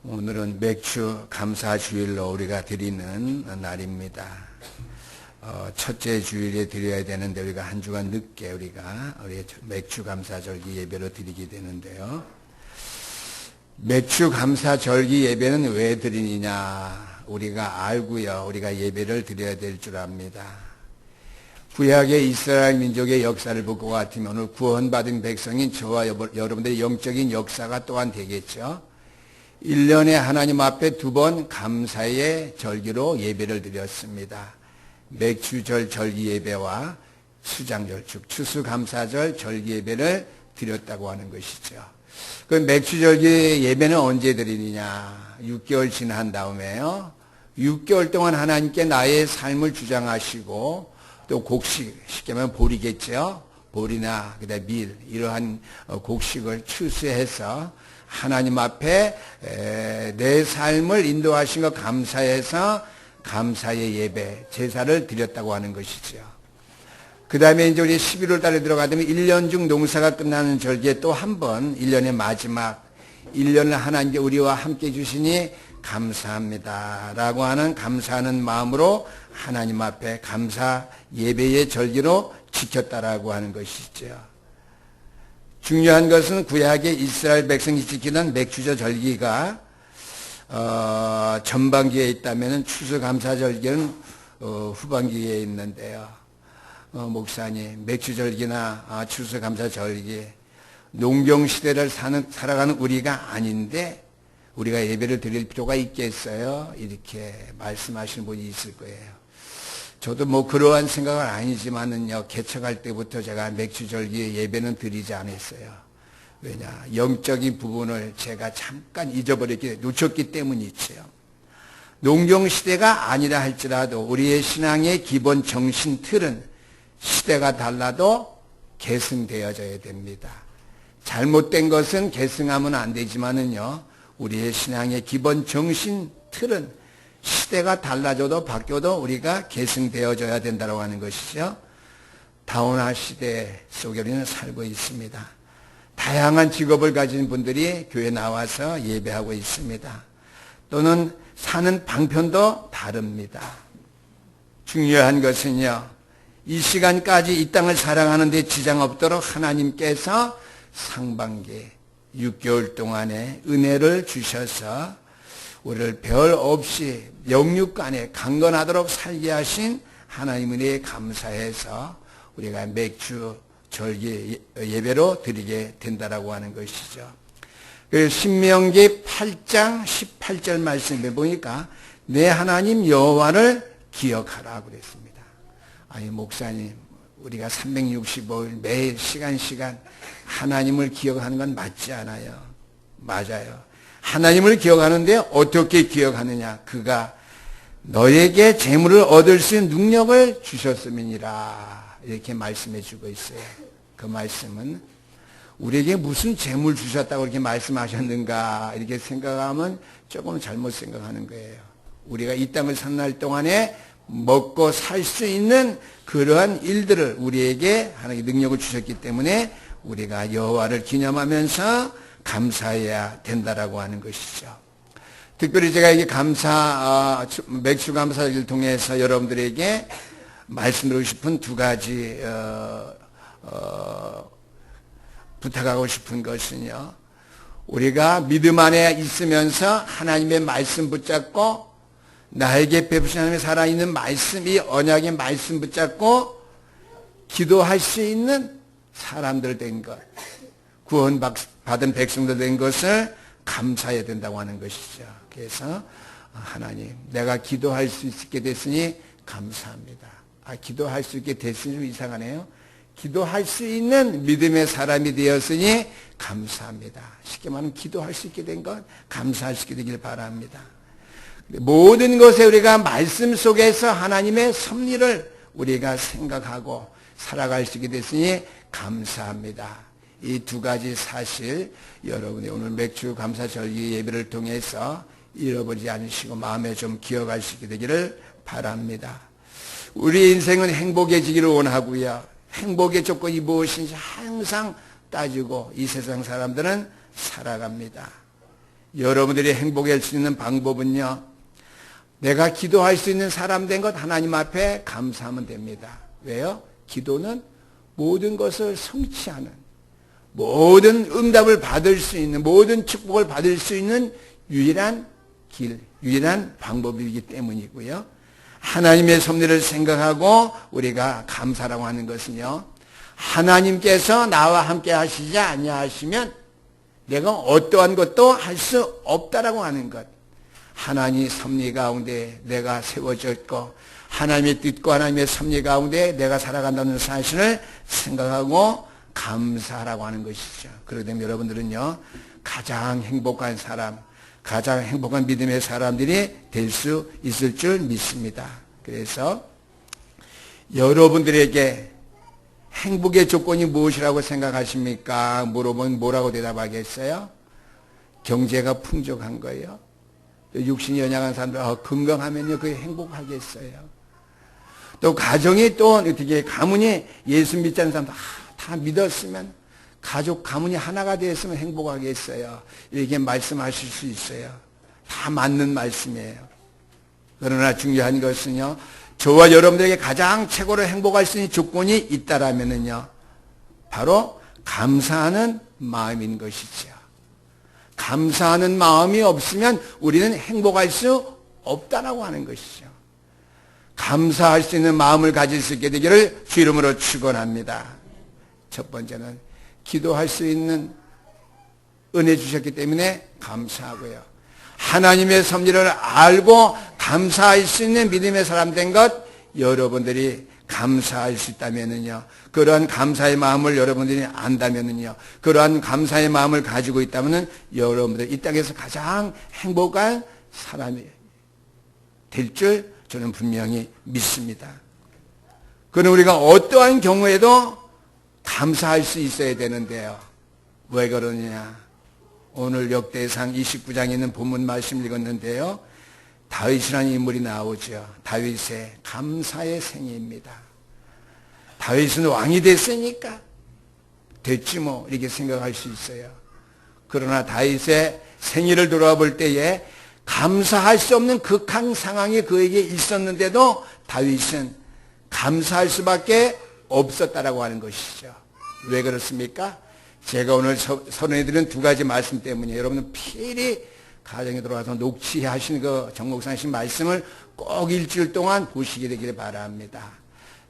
오늘은 맥주 감사 주일로 우리가 드리는 날입니다. 첫째 주일에 드려야 되는데 우리가 한 주간 늦게 우리 맥주 감사 절기 예배로 드리게 되는데요. 맥주 감사 절기 예배는 왜 드리느냐 우리가 알고요. 우리가 예배를 드려야 될 줄 압니다. 구약의 이스라엘 민족의 역사를 볼 것 같으면 오늘 구원받은 백성인 저와 여러분들의 영적인 역사가 또한 되겠죠. 1년에 하나님 앞에 2번 감사의 절기로 예배를 드렸습니다. 맥주절 절기 예배와 수장절, 즉 추수감사절 절기 예배를 드렸다고 하는 것이죠. 그 맥주절기 예배는 언제 드리느냐? 6개월 지난 다음에요. 6개월 동안 하나님께 나의 삶을 주장하시고 또 곡식, 쉽게 말하면 보리겠죠. 보리나 그다음에 밀 이러한 곡식을 추수해서 하나님 앞에 내 삶을 인도하신 것 감사해서 감사의 예배, 제사를 드렸다고 하는 것이죠. 그 다음에 이제 우리 11월 달에 들어가면 1년 중 농사가 끝나는 절기에 또 한 번, 1년의 마지막, 1년을 하나님께 우리와 함께 주시니 감사합니다. 라고 하는 감사하는 마음으로 하나님 앞에 감사 예배의 절기로 지켰다라고 하는 것이죠. 중요한 것은 구약의 이스라엘 백성이 지키던 맥주절 절기가 전반기에 있다면 추수감사 절기는 후반기에 있는데요. 목사님, 맥주절기나 추수감사 절기 농경시대를 살아가는 우리가 아닌데 우리가 예배를 드릴 필요가 있겠어요? 이렇게 말씀하시는 분이 있을 거예요. 저도 그러한 생각은 아니지만은요, 개척할 때부터 제가 맥주절기 예배는 드리지 않았어요. 왜냐? 영적인 부분을 제가 잠깐 놓쳤기 때문이지요. 농경시대가 아니라 할지라도 우리의 신앙의 기본 정신 틀은 시대가 달라도 계승되어져야 됩니다. 잘못된 것은 계승하면 안 되지만은요, 우리의 신앙의 기본 정신 틀은 시대가 달라져도 바뀌어도 우리가 계승되어져야 된다고 하는 것이죠. 다운화 시대 속에 우리는 살고 있습니다. 다양한 직업을 가진 분들이 교회에 나와서 예배하고 있습니다. 또는 사는 방편도 다릅니다. 중요한 것은요, 이 시간까지 이 땅을 살아가는 데 지장 없도록 하나님께서 상반기 6개월 동안의 은혜를 주셔서 우리를 별 없이 영육간에 강건하도록 살게 하신 하나님 은혜에 감사해서 우리가 맥주 절기 예배로 드리게 된다라고 하는 것이죠. 신명기 8장 18절 말씀에 보니까 내 하나님 여호와를 기억하라 그랬습니다. 아니 목사님, 우리가 365일 매일 시간 하나님을 기억하는 건 맞지 않아요. 맞아요. 하나님을 기억하는데 어떻게 기억하느냐? 그가 너에게 재물을 얻을 수 있는 능력을 주셨음이니라. 이렇게 말씀해 주고 있어요. 그 말씀은 우리에게 무슨 재물 주셨다고 이렇게 말씀하셨는가 이렇게 생각하면 조금 잘못 생각하는 거예요. 우리가 이 땅을 사는 날 동안에 먹고 살 수 있는 그러한 일들을 우리에게 하나님의 능력을 주셨기 때문에 우리가 여호와를 기념하면서 감사해야 된다라고 하는 것이죠. 특별히 제가 이게 맥주 감사를 통해서 여러분들에게 말씀드리고 싶은 2가지 부탁하고 싶은 것은요, 우리가 믿음 안에 있으면서 하나님의 말씀 붙잡고 나에게 베푸신 하나님의 살아있는 말씀, 이 언약의 말씀 붙잡고 기도할 수 있는 사람들 된 것, 구원받은 백성들 된 것을 감사해야 된다고 하는 것이죠. 그래서 하나님, 내가 기도할 수 있게 됐으니 감사합니다. 기도할 수 있게 됐으니 좀 이상하네요. 기도할 수 있는 믿음의 사람이 되었으니 감사합니다. 쉽게 말하면 기도할 수 있게 된 것, 감사할 수 있게 되길 바랍니다. 모든 것에 우리가 말씀 속에서 하나님의 섭리를 우리가 생각하고 살아갈 수 있게 됐으니 감사합니다. 이 2가지 사실 여러분이 오늘 맥주 감사 절기 예배를 통해서 잃어버리지 않으시고 마음에 좀 기억할 수 있게 되기를 바랍니다. 우리 인생은 행복해지기를 원하고요. 행복의 조건이 무엇인지 항상 따지고 이 세상 사람들은 살아갑니다. 여러분들이 행복할 수 있는 방법은요, 내가 기도할 수 있는 사람 된 것 하나님 앞에 감사하면 됩니다. 왜요? 기도는 모든 것을 성취하는, 모든 응답을 받을 수 있는, 모든 축복을 받을 수 있는 유일한 길, 유일한 방법이기 때문이고요. 하나님의 섭리를 생각하고 우리가 감사라고 하는 것은요, 하나님께서 나와 함께 하시지 아니하시면 내가 어떠한 것도 할 수 없다라고 하는 것. 하나님의 섭리 가운데 내가 세워졌고 하나님의 뜻과 하나님의 섭리 가운데 내가 살아간다는 사실을 생각하고 감사하라고 하는 것이죠. 그러기 때문에 여러분들은요, 가장 행복한 사람, 가장 행복한 믿음의 사람들이 될 수 있을 줄 믿습니다. 그래서 여러분들에게 행복의 조건이 무엇이라고 생각하십니까? 물어보면 뭐라고 대답하겠어요? 경제가 풍족한 거예요. 육신이 연약한 사람들, 건강하면요, 그게 행복하겠어요. 또 가정이 또 어떻게 가문이 예수 믿지 않는 사람들 다 믿었으면 가족 가문이 하나가 되었으면 행복하겠어요. 이렇게 말씀하실 수 있어요. 다 맞는 말씀이에요. 그러나 중요한 것은요, 저와 여러분들에게 가장 최고로 행복할 수 있는 조건이 있다라면은요, 바로 감사하는 마음인 것이죠. 감사하는 마음이 없으면 우리는 행복할 수 없다라고 하는 것이죠. 감사할 수 있는 마음을 가질 수 있게 되기를 주 이름으로 축원합니다. 첫 번째는 기도할 수 있는 은혜 주셨기 때문에 감사하고요. 하나님의 섭리를 알고 감사할 수 있는 믿음의 사람 된 것, 여러분들이 감사할 수 있다면은요, 그러한 감사의 마음을 여러분들이 안다면은요, 그러한 감사의 마음을 가지고 있다면은 여러분들 이 땅에서 가장 행복한 사람이 될 줄 저는 분명히 믿습니다. 그럼 우리가 어떠한 경우에도 감사할 수 있어야 되는데요. 왜 그러느냐? 오늘 역대상 29장에 있는 본문 말씀 읽었는데요, 다윗이라는 인물이 나오죠. 다윗의 감사의 생애입니다. 다윗은 왕이 됐으니까 됐지 뭐, 이렇게 생각할 수 있어요. 그러나 다윗의 생애를 돌아볼 때에 감사할 수 없는 극한 상황이 그에게 있었는데도 다윗은 감사할 수밖에 없었다라고 하는 것이죠. 왜 그렇습니까? 제가 오늘 선언해드린 두 가지 말씀 때문에 여러분은 필히 가정에 들어와서 녹취하신 그 정목사님 말씀을 꼭 일주일 동안 보시게 되기를 바랍니다.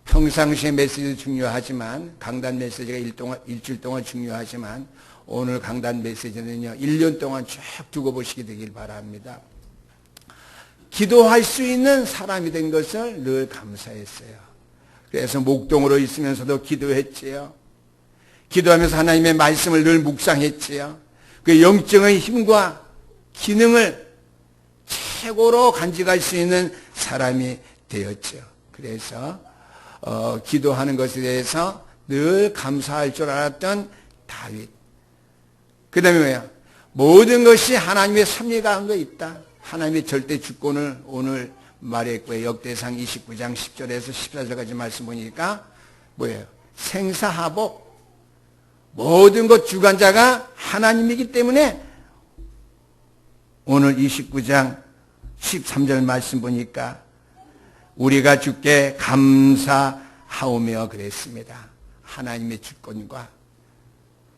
평상시에 메시지도 중요하지만, 강단 메시지가 일주일 동안 중요하지만, 오늘 강단 메시지는요, 1년 동안 쭉 두고 보시게 되길 바랍니다. 기도할 수 있는 사람이 된 것을 늘 감사했어요. 그래서 목동으로 있으면서도 기도했지요. 기도하면서 하나님의 말씀을 늘 묵상했지요. 그 영적인 힘과 기능을 최고로 간직할 수 있는 사람이 되었죠. 그래서 기도하는 것에 대해서 늘 감사할 줄 알았던 다윗. 그 다음에 뭐야? 모든 것이 하나님의 섭리 가운데 있다. 하나님의 절대 주권을 오늘 말했고요. 역대상 29장 10절에서 14절까지 말씀 보니까 뭐예요? 생사하복. 모든 것 주관자가 하나님이기 때문에 오늘 29장 13절 말씀 보니까 우리가 주께 감사하오며 그랬습니다. 하나님의 주권과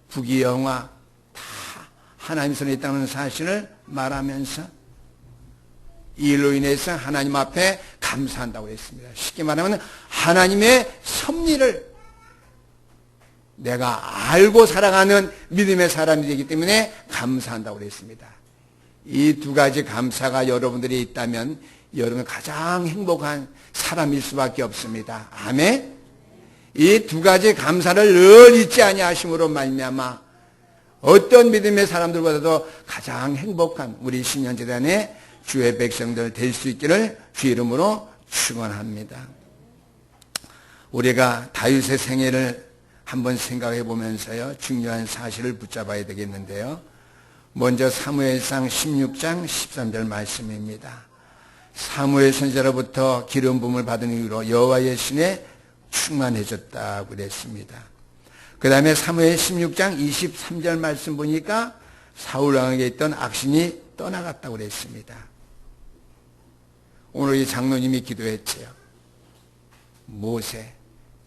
부귀영화 다 하나님 손에 있다는 사실을 말하면서 이 일로 인해서 하나님 앞에 감사한다고 했습니다. 쉽게 말하면 하나님의 섭리를 내가 알고 살아가는 믿음의 사람이 되기 때문에 감사한다고 했습니다. 이 두 가지 감사가 여러분들이 있다면 여러분은 가장 행복한 사람일 수밖에 없습니다. 아멘. 이 두 가지 감사를 늘 잊지 아니하심으로 말미암아 어떤 믿음의 사람들보다도 가장 행복한 우리 신년재단의 주의 백성들 될 수 있기를 주 이름으로 축원합니다. 우리가 다윗의 생애를 한번 생각해 보면서요, 중요한 사실을 붙잡아야 되겠는데요. 먼저 사무엘상 16장 13절 말씀입니다. 사무엘 선지자로부터 기름 부음을 받은 이후로 여호와의 신에 충만해졌다고 그랬습니다. 그 다음에 사무엘 16장 23절 말씀 보니까 사울 왕에게 있던 악신이 떠나갔다고 그랬습니다. 오늘 이 장로님이 기도했지요. 모세,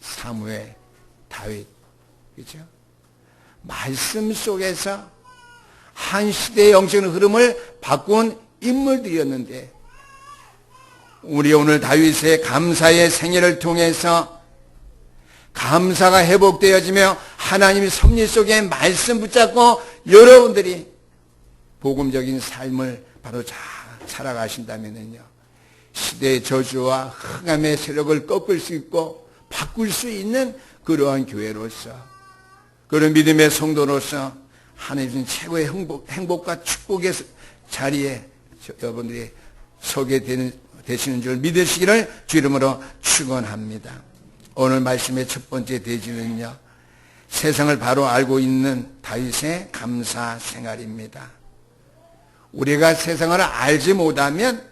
사무엘, 다윗, 그죠? 말씀 속에서 한 시대의 영적인 흐름을 바꾼 인물들이었는데, 우리 오늘 다윗의 감사의 생애를 통해서 감사가 회복되어지며 하나님의 섭리 속에 말씀 붙잡고 여러분들이 복음적인 삶을 바로 잘 살아가신다면요, 시대의 저주와 흑암의 세력을 꺾을 수 있고 바꿀 수 있는 그러한 교회로서, 그런 믿음의 성도로서 하나님은 최고의 행복과 축복의 자리에 여러분들이 서게 되시는 줄 믿으시기를 주 이름으로 축원합니다. 오늘 말씀의 첫 번째 대지는요, 세상을 바로 알고 있는 다윗의 감사 생활입니다. 우리가 세상을 알지 못하면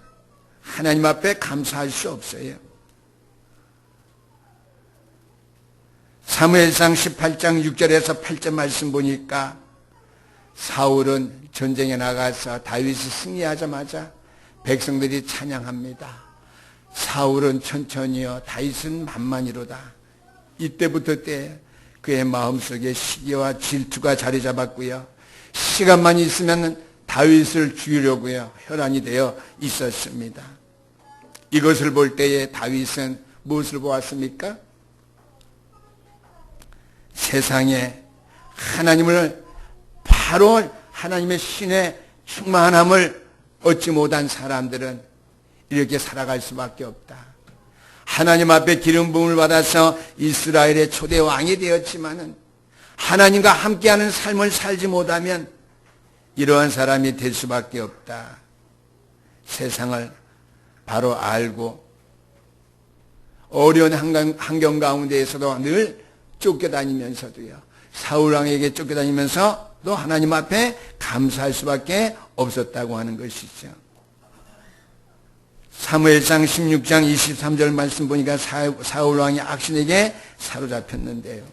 하나님 앞에 감사할 수 없어요. 사무엘상 18장 6절에서 8절 말씀 보니까 사울은 전쟁에 나가서 다윗이 승리하자마자 백성들이 찬양합니다. 사울은 천천히요, 다윗은 만만히로다. 이때부터 그의 마음속에 시기와 질투가 자리 잡았고요, 시간만 있으면 다윗을 죽이려고요 혈안이 되어 있었습니다. 이것을 볼 때에 다윗은 무엇을 보았습니까? 세상에 하나님을 바로 하나님의 신의 충만함을 얻지 못한 사람들은 이렇게 살아갈 수밖에 없다. 하나님 앞에 기름 부음을 받아서 이스라엘의 초대 왕이 되었지만은 하나님과 함께하는 삶을 살지 못하면 이러한 사람이 될 수밖에 없다. 세상을 바로 알고 어려운 환경 가운데에서도 늘 쫓겨다니면서도요, 사울왕에게 쫓겨다니면서도 하나님 앞에 감사할 수밖에 없었다고 하는 것이죠. 사무엘상 16장 23절 말씀 보니까 사울왕이 악신에게 사로잡혔는데요,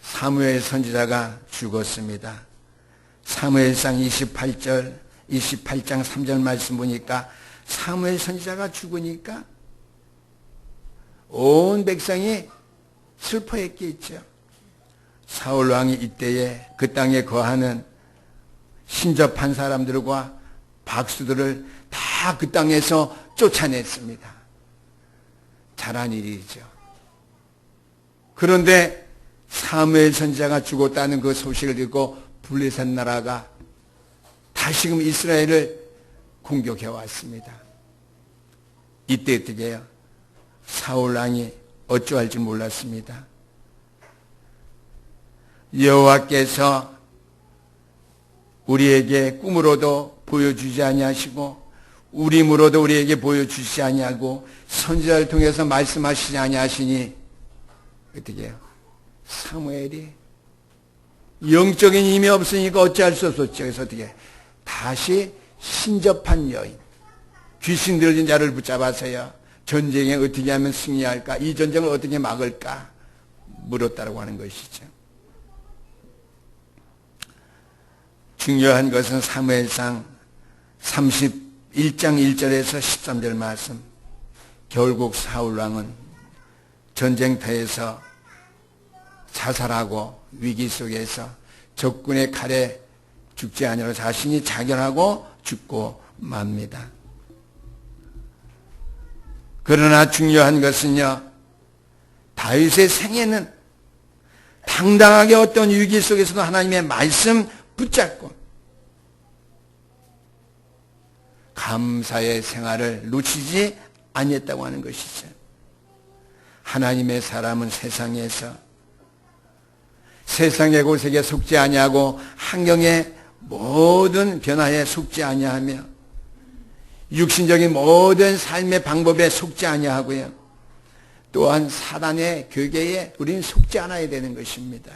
사무엘 선지자가 죽었습니다. 사무엘상 28장 3절 말씀 보니까 사무엘 선지자가 죽으니까 온 백성이 슬퍼했겠죠. 사울왕이 이때에 그 땅에 거하는 신접한 사람들과 박수들을 다 그 땅에서 쫓아냈습니다. 잘한 일이죠. 그런데 사무엘 선지자가 죽었다는 그 소식을 듣고 블레셋 나라가 다시금 이스라엘을 공격해 왔습니다. 이때 어떻게 해요? 사울왕이 어찌할지 몰랐습니다. 여호와께서 우리에게 꿈으로도 보여주지 아니하시고 우림으로도 우리에게 보여주시지 아니하고 선지자를 통해서 말씀하시지 아니하시니 어떻게 해요? 사무엘이 영적인 힘이 없으니까 어찌할 수 없었죠. 그래서 어떻게 다시 신접한 여인, 귀신 들린 자를 붙잡아서요, 전쟁에 어떻게 하면 승리할까, 이 전쟁을 어떻게 막을까 물었다고 하는 것이죠. 중요한 것은 사무엘상 31장 1절에서 13절 말씀, 결국 사울왕은 전쟁터에서 자살하고 위기 속에서 적군의 칼에 죽지 아니하고 자신이 자결하고 죽고 맙니다. 그러나 중요한 것은요, 다윗의 생애는 당당하게 어떤 위기 속에서도 하나님의 말씀 붙잡고 감사의 생활을 놓치지 아니했다고 하는 것이죠. 하나님의 사람은 세상의 고색에 속지 아니하고 환경의 모든 변화에 속지 아니하며 육신적인 모든 삶의 방법에 속지 아니하고요, 또한 사단의 교계에 우리는 속지 않아야 되는 것입니다.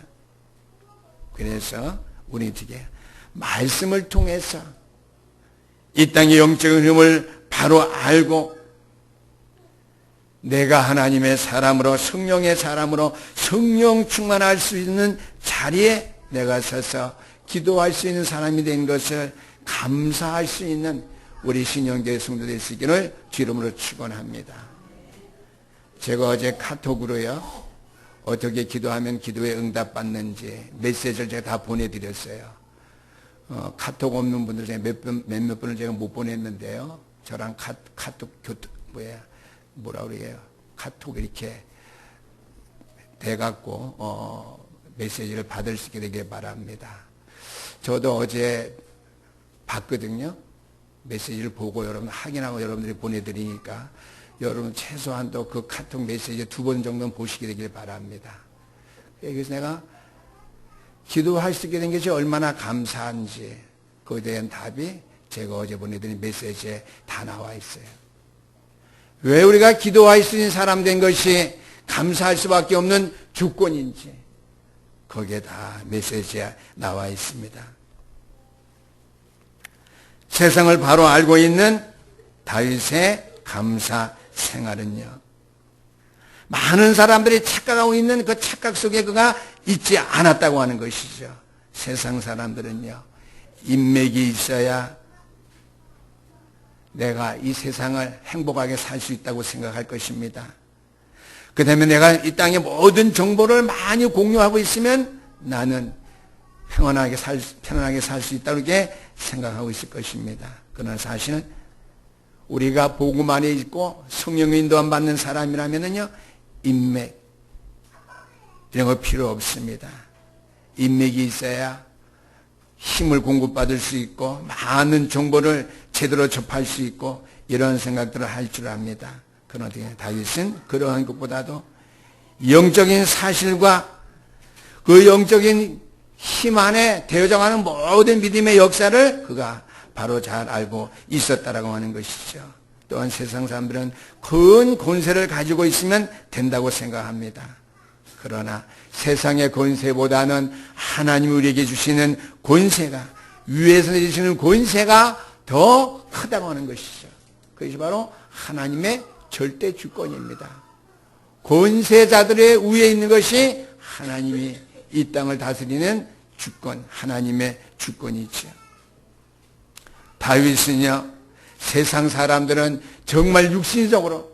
그래서 우리 어떻게 말씀을 통해서 이 땅의 영적인 흐름을 바로 알고 내가 하나님의 사람으로 성령의 사람으로 성령 충만할 수 있는 자리에 내가 서서 기도할 수 있는 사람이 된 것을 감사할 수 있는 우리 신영교회 성도 될 수 있기를 주 이름으로 축원합니다. 제가 어제 카톡으로요, 어떻게 기도하면 기도에 응답받는지 메시지를 제가 다 보내드렸어요. 카톡 없는 분들 중에 몇몇 분을 제가 못 보냈는데요. 저랑 카톡 뭐라 그래요? 카톡 이렇게 돼갖고 메시지를 받을 수 있게 되길 바랍니다. 저도 어제 봤거든요. 메시지를 보고 여러분 확인하고 여러분들이 보내드리니까 여러분 최소한도 그 카톡 메시지 2번 정도는 보시게 되길 바랍니다. 그래서 내가 기도할 수 있게 된 것이 얼마나 감사한지 그에 대한 답이 제가 어제 보내드린 메시지에 다 나와 있어요. 왜 우리가 기도할 수 있는 사람 된 것이 감사할 수밖에 없는 주권인지 거기에 다 메시지에 나와 있습니다. 세상을 바로 알고 있는 다윗의 감사 생활은요, 많은 사람들이 착각하고 있는 그 착각 속에 그가 있지 않았다고 하는 것이죠. 세상 사람들은요, 인맥이 있어야 내가 이 세상을 행복하게 살 수 있다고 생각할 것입니다. 그 다음에 내가 이 땅의 모든 정보를 많이 공유하고 있으면 나는 편안하게 살 수 있다고 이렇게 생각하고 있을 것입니다. 그러나 사실은 우리가 복음 안에 있고 성령의 인도함 받는 사람이라면요, 인맥 이런 거 필요 없습니다. 인맥이 있어야 힘을 공급받을 수 있고 많은 정보를 제대로 접할 수 있고 이런 생각들을 할 줄 압니다. 그러나 다윗은 그러한 것보다도 영적인 사실과 그 영적인 힘 안에 되어져가는 모든 믿음의 역사를 그가 바로 잘 알고 있었다라고 하는 것이죠. 또한 세상 사람들은 큰 권세를 가지고 있으면 된다고 생각합니다. 그러나 세상의 권세보다는 하나님이 우리에게 주시는 권세가, 위에서 내리시는 권세가 더 크다고 하는 것이죠. 그것이 바로 하나님의 절대 주권입니다. 권세자들의 위에 있는 것이 하나님이 이 땅을 다스리는 주권, 하나님의 주권이죠. 다윗은요, 세상 사람들은 정말 육신적으로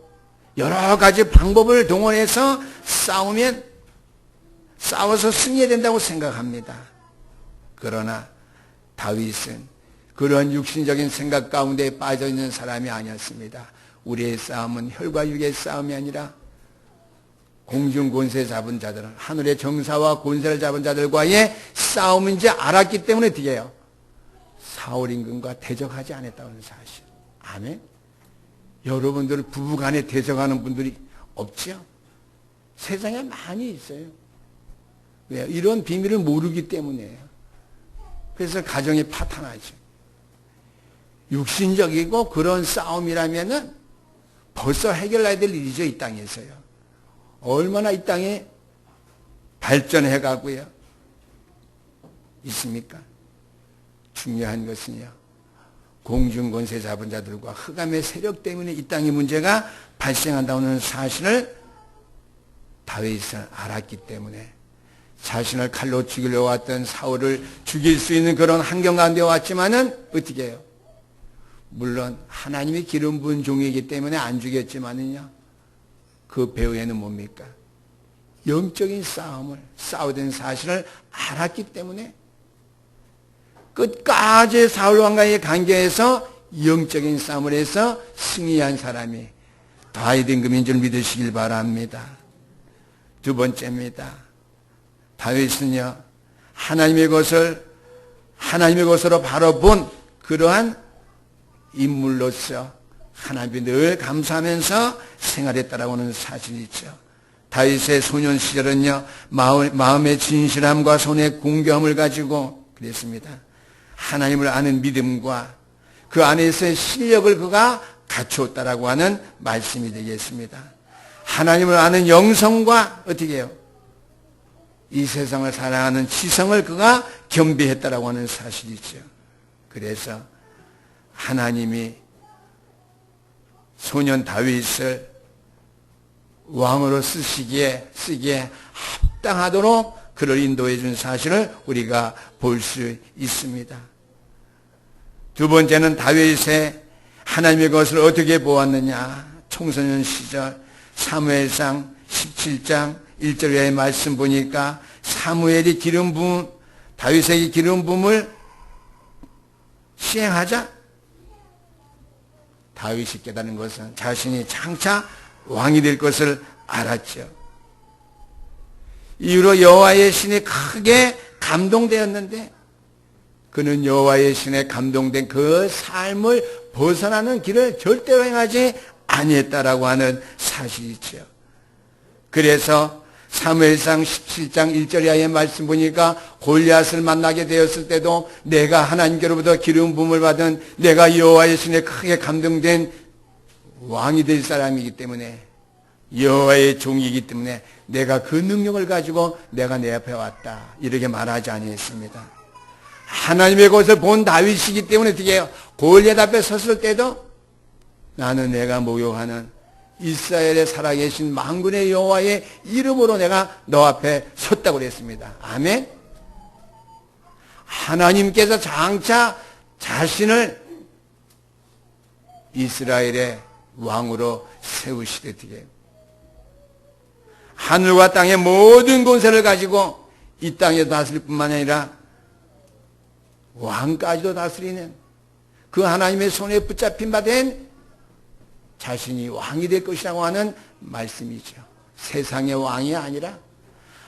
여러 가지 방법을 동원해서 싸워서 승리해야 된다고 생각합니다. 그러나 다윗은 그런 육신적인 생각 가운데 빠져 있는 사람이 아니었습니다. 우리의 싸움은 혈과 육의 싸움이 아니라 공중 권세 잡은 자들, 하늘의 정사와 권세를 잡은 자들과의 싸움인지 알았기 때문에 어떻게 해요? 사울 임금과 대적하지 않았다는 사실. 아멘. 여러분들 부부간에 대적하는 분들이 없죠? 세상에 많이 있어요. 왜요? 이런 비밀을 모르기 때문이에요. 그래서 가정이 파탄하죠. 육신적이고 그런 싸움이라면은 벌써 해결해야 될 일이죠, 이 땅에서요. 얼마나 이 땅에 발전해 가고요 있습니까? 중요한 것은요, 공중권세 잡은 자들과 흑암의 세력 때문에 이 땅의 문제가 발생한다는 사실을 다윗은 알았기 때문에 자신을 칼로 죽이려 왔던 사울을 죽일 수 있는 그런 환경 가운데 왔지만은 어떻게 해요? 물론 하나님이 기름 부은 종이기 때문에 안 죽였지만은요, 그 배후에는 뭡니까? 영적인 싸움을 싸우던 사실을 알았기 때문에 끝까지 사울 왕과의 관계에서 영적인 싸움을 해서 승리한 사람이 다윗 임금인 줄 믿으시길 바랍니다. 두 번째입니다. 다윗은요, 하나님의 것으로 바로 본 그러한 인물로서 하나님께 늘 감사하면서 생활했다라고 하는 사실이죠. 다윗의 소년 시절은요, 마음의 진실함과 손의 공경함을 가지고 그랬습니다. 하나님을 아는 믿음과 그 안에서의 실력을 그가 갖추었다라고 하는 말씀이 되겠습니다. 하나님을 아는 영성과 어떻게 해요? 이 세상을 사랑하는 지성을 그가 겸비했다라고 하는 사실이죠. 그래서 하나님이 소년 다윗을 왕으로 쓰기에 합당하도록 그를 인도해 준 사실을 우리가 볼 수 있습니다. 두 번째는 다윗의 하나님의 것을 어떻게 보았느냐. 청소년 시절 사무엘상 17장 1절의 말씀 보니까 사무엘이 기름 부음, 다윗에게 기름 부음을 시행하자 다윗이 깨달은 것은 자신이 장차 왕이 될 것을 알았죠. 이후로 여호와의 신이 크게 감동되었는데 그는 여호와의 신에 감동된 그 삶을 벗어나는 길을 절대로 행하지 아니했다라고 하는 사실이죠. 그래서 사무엘상 17장 1절 이하의 말씀 보니까 골리앗을 만나게 되었을 때도 내가 하나님께로부터 기름 부음을 받은 내가 여호와의 신에 크게 감동된 왕이 될 사람이기 때문에 여호와의 종이기 때문에 내가 그 능력을 가지고 내가 내 앞에 왔다 이렇게 말하지 아니했습니다. 하나님의 것을 본 다윗이기 때문에 어떻게 해요? 골리앗 앞에 섰을 때도 나는 내가 모욕하는 이스라엘에 살아계신 만군의 여호와의 이름으로 내가 너 앞에 섰다고 그랬습니다. 아멘. 하나님께서 장차 자신을 이스라엘의 왕으로 세우시되 어떻게 하늘과 땅의 모든 권세를 가지고 이 땅에 다스릴 뿐만 아니라 왕까지도 다스리는 그 하나님의 손에 붙잡힌 바 된 자신이 왕이 될 것이라고 하는 말씀이죠. 세상의 왕이 아니라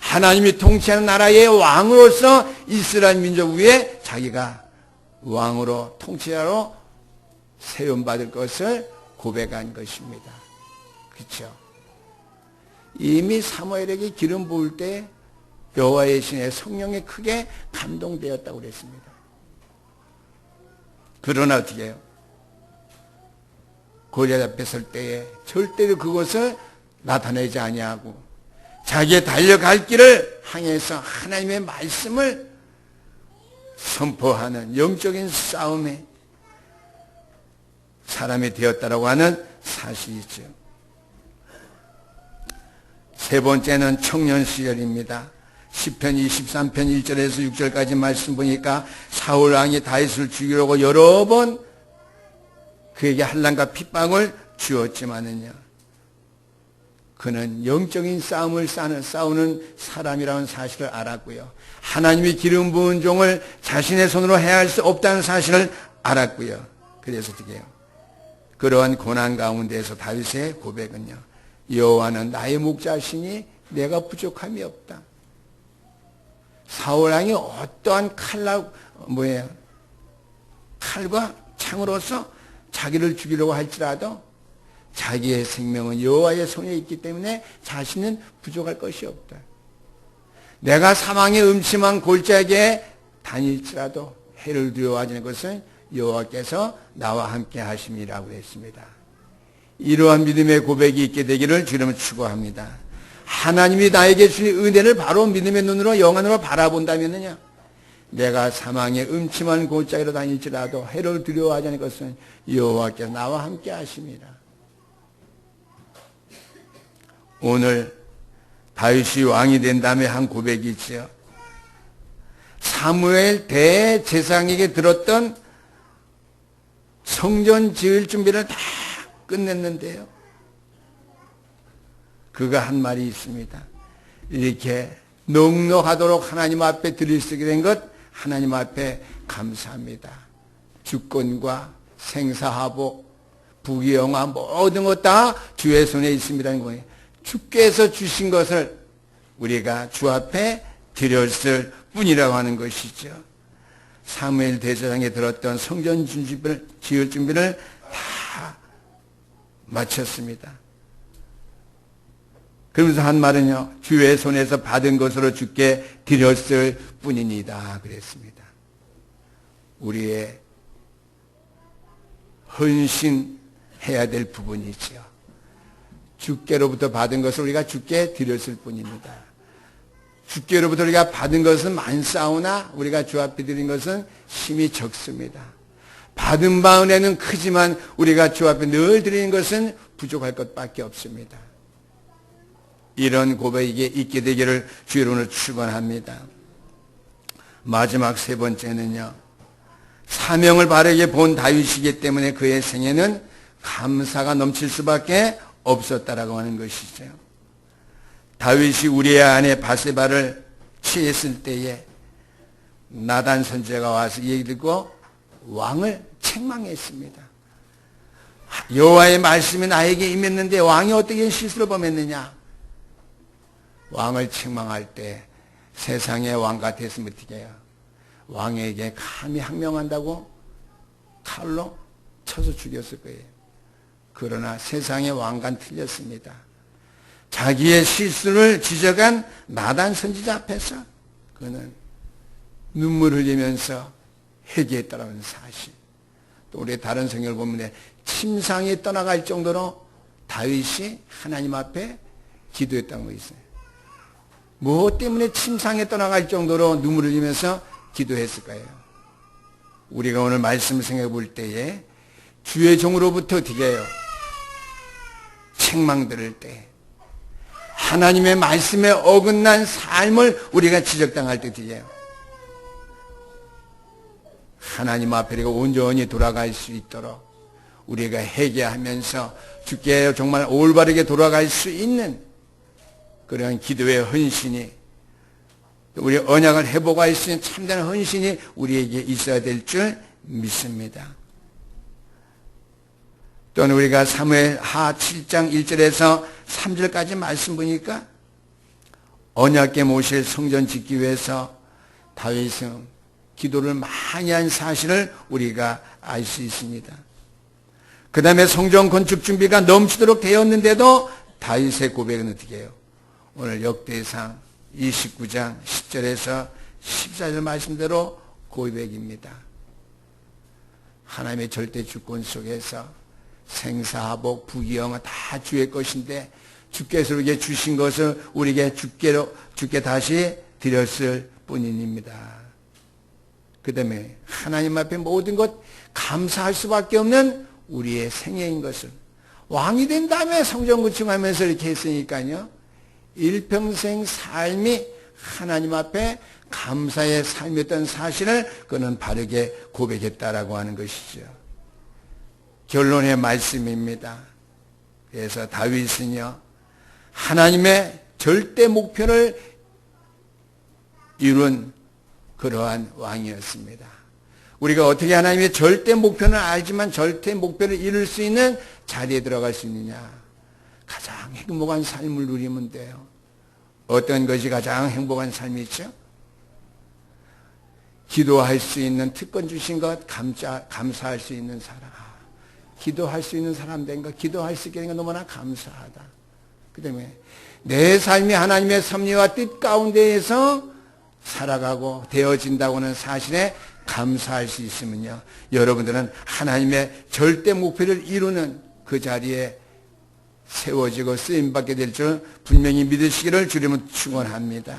하나님이 통치하는 나라의 왕으로서 이스라엘 민족 위에 자기가 왕으로 통치자로 세움받을 것을 고백한 것입니다. 그렇죠? 이미 사무엘에게 기름 부을 때 여호와의 신의 성령에 크게 감동되었다고 그랬습니다. 그러나 어떻게 해요? 골리앗 앞에 설 때에 절대로 그것을 나타내지 아니하고 자기의 달려갈 길을 향해서 하나님의 말씀을 선포하는 영적인 싸움에 사람이 되었다라고 하는 사실이죠. 세 번째는 청년 시절입니다. 시편 23편 1절에서 6절까지 말씀 보니까 사울 왕이 다윗을 죽이려고 여러 번 그에게 환난과 핍박을 주었지만은요, 그는 영적인 싸움을 싸우는 사람이라는 사실을 알았고요. 하나님이 기름 부은 종을 자신의 손으로 해할 수 없다는 사실을 알았고요. 그래서 어떻게 해요? 그러한 고난 가운데에서 다윗의 고백은요, 여호와는 나의 목자시니 내가 부족함이 없다. 사울 왕이 어떠한 칼과 창으로서 자기를 죽이려고 할지라도 자기의 생명은 여호와의 손에 있기 때문에 자신은 부족할 것이 없다. 내가 사망의 음침한 골짜기에 다닐지라도 해를 두려워하지 않는 것은 여호와께서 나와 함께 하심이라고 했습니다. 이러한 믿음의 고백이 있게 되기를 주님은 축원합니다. 하나님이 나에게 주신 은혜를 바로 믿음의 눈으로 영안으로 바라본다면요, 내가 사망의 음침한 골짜기로 다닐지라도 해를 두려워하지 않을 것은 여호와께서 나와 함께 하심이라. 오늘 다윗이 왕이 된 다음에 한 고백이 있죠. 사무엘 대제사장에게 들었던 성전 지을 준비를 다 끝냈는데요, 그가 한 말이 있습니다. 이렇게 넉넉하도록 하나님 앞에 드릴 수 있게 된 것 하나님 앞에 감사합니다. 주권과 생사하복, 부귀영화 모든 것 다 주의 손에 있습니다는 거예요. 주께서 주신 것을 우리가 주 앞에 드렸을 뿐이라고 하는 것이죠. 사무엘 대제사장에 들었던 성전 지을 준비를 다 마쳤습니다. 그러면서 한 말은요, 주의 손에서 받은 것으로 주께 드렸을 뿐이니다 그랬습니다. 우리의 헌신해야 될 부분이죠. 주께로부터 받은 것을 우리가 주께 드렸을 뿐입니다. 주께로부터 우리가 받은 것은 많사오나 우리가 주 앞에 드린 것은 심히 적습니다. 받은 바 은혜는 크지만 우리가 주 앞에 늘 드리는 것은 부족할 것밖에 없습니다. 이런 고백이 있게 되기를 주의 이름으로 축원합니다. 마지막 세 번째는요, 사명을 바르게 본 다윗이기 때문에 그의 생애는 감사가 넘칠 수밖에 없었다라고 하는 것이죠. 다윗이 우리의 아내 바세바를 취했을 때에 나단 선지자가 와서 얘기 듣고 왕을 책망했습니다. 여호와의 말씀이 나에게 임했는데 왕이 어떻게 실수를 범했느냐. 왕을 책망할 때 세상의 왕 같았으면 어떻게 해요? 왕에게 감히 항명한다고 칼로 쳐서 죽였을 거예요. 그러나 세상의 왕과는 틀렸습니다. 자기의 실수를 지적한 나단 선지자 앞에서 그는 눈물을 흘리면서 회개했다는 사실. 또 우리 다른 성경을 보면 침상에 떠나갈 정도로 다윗이 하나님 앞에 기도했다는 거 있어요. 무엇 때문에 침상에 떠나갈 정도로 눈물을 흘리면서 기도했을까요? 우리가 오늘 말씀을 생각해 볼 때에 주의 종으로부터 어떻게 해요? 책망 들을 때, 하나님의 말씀에 어긋난 삶을 우리가 지적당할 때 어떻게 해요? 하나님 앞에 우리가 온전히 돌아갈 수 있도록 우리가 회개하면서 주께 정말 올바르게 돌아갈 수 있는 그런 기도의 헌신이, 우리 언약을 회복할 수 있는 참된 헌신이 우리에게 있어야 될 줄 믿습니다. 또는 우리가 사무엘하 7장 1절에서 3절까지 말씀 보니까 언약궤 모실 성전 짓기 위해서 다윗은 기도를 많이 한 사실을 우리가 알 수 있습니다. 그 다음에 성전 건축 준비가 넘치도록 되었는데도 다윗의 고백은 어떻게 해요? 오늘 역대상 29장 10절에서 14절 말씀대로 고백입니다. 하나님의 절대 주권 속에서 생사하복 부귀영화 다 주의 것인데 주께서 우리에게 주신 것을 우리에게 주께 다시 드렸을 뿐입니다. 그 다음에 하나님 앞에 모든 것 감사할 수밖에 없는 우리의 생애인 것을, 왕이 된 다음에 성전 건축하면서 이렇게 했으니까요, 일평생 삶이 하나님 앞에 감사의 삶이었던 사실을 그는 바르게 고백했다라고 하는 것이죠. 결론의 말씀입니다. 그래서 다윗은요, 하나님의 절대 목표를 이룬 그러한 왕이었습니다. 우리가 어떻게 하나님의 절대 목표는 알지만 절대 목표를 이룰 수 있는 자리에 들어갈 수 있느냐? 가장 행복한 삶을 누리면 돼요. 어떤 것이 가장 행복한 삶이죠? 기도할 수 있는 특권 주신 것 감사할 수 있는 사람. 기도할 수 있는 사람 된 것, 기도할 수 있게 된 것 너무나 감사하다. 그 다음에 내 삶이 하나님의 섭리와 뜻 가운데에서 살아가고 되어진다고 하는 사실에 감사할 수 있으면요, 여러분들은 하나님의 절대 목표를 이루는 그 자리에 세워지고 쓰임받게 될 줄 분명히 믿으시기를 주님은 축원합니다.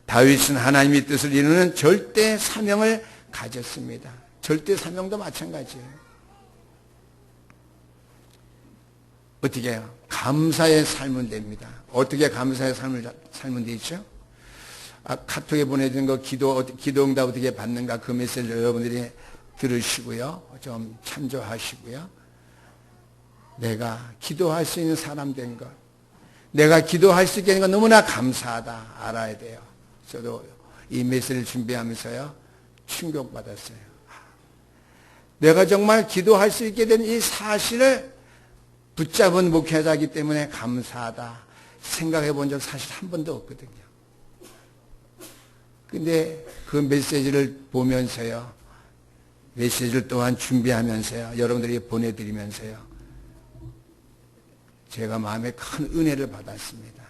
다윗은 하나님의 뜻을 이루는 절대 사명을 가졌습니다. 절대 사명도 마찬가지예요. 어떻게 해요? 감사의 삶은 됩니다. 어떻게 감사의 삶을 살면 되죠? 카톡에 보내준 거 기도응답 어떻게 받는가, 그 메시지를 여러분들이 들으시고요, 좀 참조하시고요. 내가 기도할 수 있는 사람 된 것, 내가 기도할 수 있게 된 것 너무나 감사하다 알아야 돼요. 저도 이 메시지를 준비하면서요, 충격받았어요. 내가 정말 기도할 수 있게 된 이 사실을 붙잡은 목회자이기 때문에 감사하다 생각해 본 적 사실 한 번도 없거든요. 근데 그 메시지를 보면서요, 메시지를 또한 준비하면서요, 여러분들에게 보내드리면서요, 제가 마음에 큰 은혜를 받았습니다.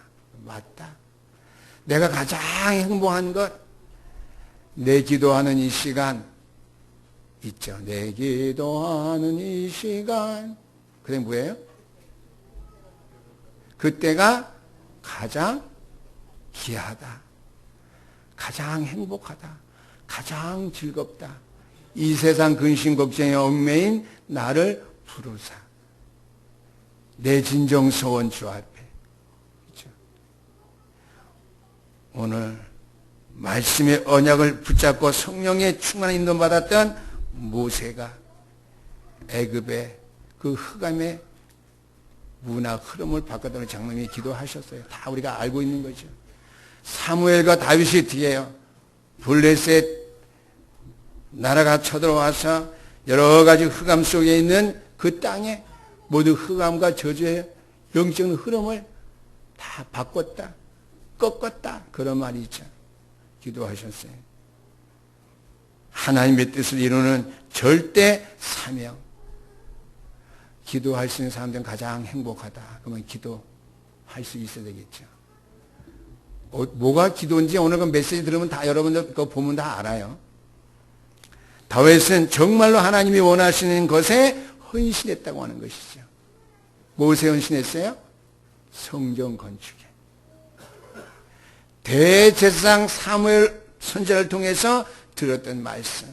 맞다. 내가 가장 행복한 것, 내 기도하는 이 시간 있죠. 내 기도하는 이 시간. 그게 뭐예요? 그때가 가장 귀하다. 가장 행복하다. 가장 즐겁다. 이 세상 근심 걱정에 얽매인 나를 부르사 내 진정 소원 주 앞에. 그렇죠? 오늘 말씀의 언약을 붙잡고 성령의 충만한 인도받았던 모세가 애굽의 그 흑암의 문화 흐름을 바꿔달라는 장로님이 기도하셨어요. 다 우리가 알고 있는 거죠. 사무엘과 다윗이 뒤에요. 블레셋 나라가 쳐들어와서 여러 가지 흑암 속에 있는 그 땅에 모두 흑암과 저주의 영적인 흐름을 다 바꿨다, 꺾었다, 그런 말이 있죠. 기도하셨어요. 하나님의 뜻을 이루는 절대 사명. 기도할 수 있는 사람들은 가장 행복하다. 그러면 기도할 수 있어야 되겠죠. 뭐가 기도인지 오늘 그 메시지 들으면 다 여러분들 그거 보면 다 알아요. 다윗은 정말로 하나님이 원하시는 것에 헌신했다고 하는 것이죠. 무엇에 헌신했어요? 성전 건축에. 대제사장 사무엘 선지자를 통해서 들었던 말씀.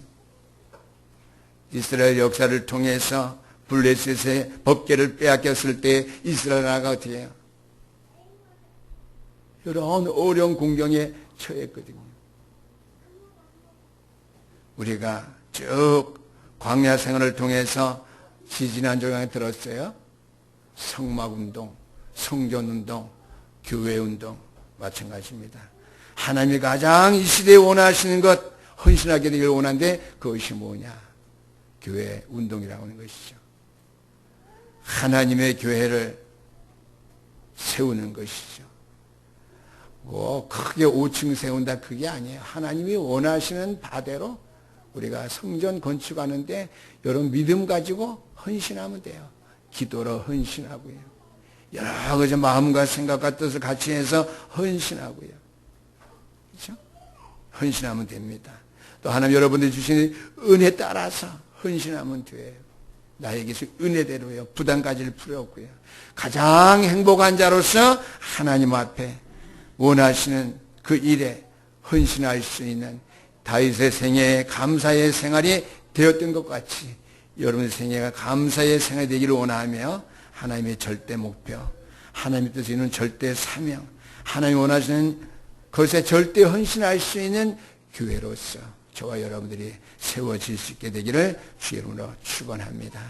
이스라엘 역사를 통해서 블레셋의 법궤를 빼앗겼을 때 이스라엘 나라가 어떻게 해요? 이런 어려운 공경에 처했거든요. 우리가 쭉 광야 생활을 통해서 지지난 조강에 들었어요. 성막운동, 성전운동, 교회운동 마찬가지입니다. 하나님이 가장 이 시대에 원하시는 것, 헌신하게 되기를 원하는데 그것이 뭐냐? 교회 운동이라고 하는 것이죠. 하나님의 교회를 세우는 것이죠. 뭐 크게 5층 세운다 그게 아니에요. 하나님이 원하시는 바대로 우리가 성전 건축하는데 여러분 믿음 가지고 헌신하면 돼요. 기도로 헌신하고요. 여러 가지 마음과 생각과 뜻을 같이 해서 헌신하고요. 그렇죠? 헌신하면 됩니다. 또 하나님 여러분들이 주신 은혜 따라서 헌신하면 돼요. 나에게서 은혜대로요. 부담까지를 풀었고요. 가장 행복한 자로서 하나님 앞에 원하시는 그 일에 헌신할 수 있는 다윗의 생애에 감사의 생활이 되었던 것 같이 여러분의 생애가 감사의 생활이 되기를 원하며 하나님의 절대 목표, 하나님의 뜻을 이루는 절대 사명, 하나님이 원하시는 것에 절대 헌신할 수 있는 교회로서 저와 여러분들이 세워질 수 있게 되기를 주의 이름으로 축원합니다.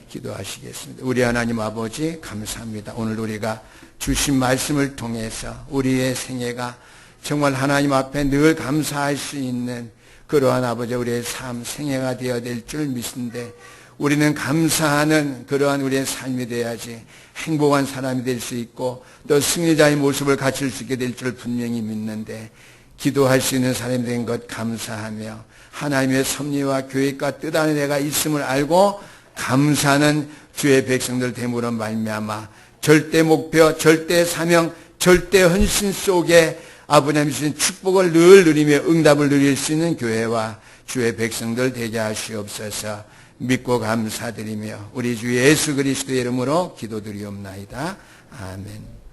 기도하시겠습니다. 우리 하나님 아버지 감사합니다. 오늘 우리가 주신 말씀을 통해서 우리의 생애가 정말 하나님 앞에 늘 감사할 수 있는 그러한 아버지 우리의 삶 생애가 되어야 될 줄 믿는데 우리는 감사하는 그러한 우리의 삶이 돼야지 행복한 사람이 될 수 있고 또 승리자의 모습을 갖출 수 있게 될 줄 분명히 믿는데 기도할 수 있는 사람이 된 것 감사하며 하나님의 섭리와 계획과 뜻 안에 내가 있음을 알고 감사하는 주의 백성들 됨으로 말미암아 절대 목표, 절대 사명, 절대 헌신 속에 아버님 주신 축복을 늘 누리며 응답을 누릴 수 있는 교회와 주의 백성들 되게 하시옵소서. 믿고 감사드리며 우리 주 예수 그리스도의 이름으로 기도드리옵나이다. 아멘.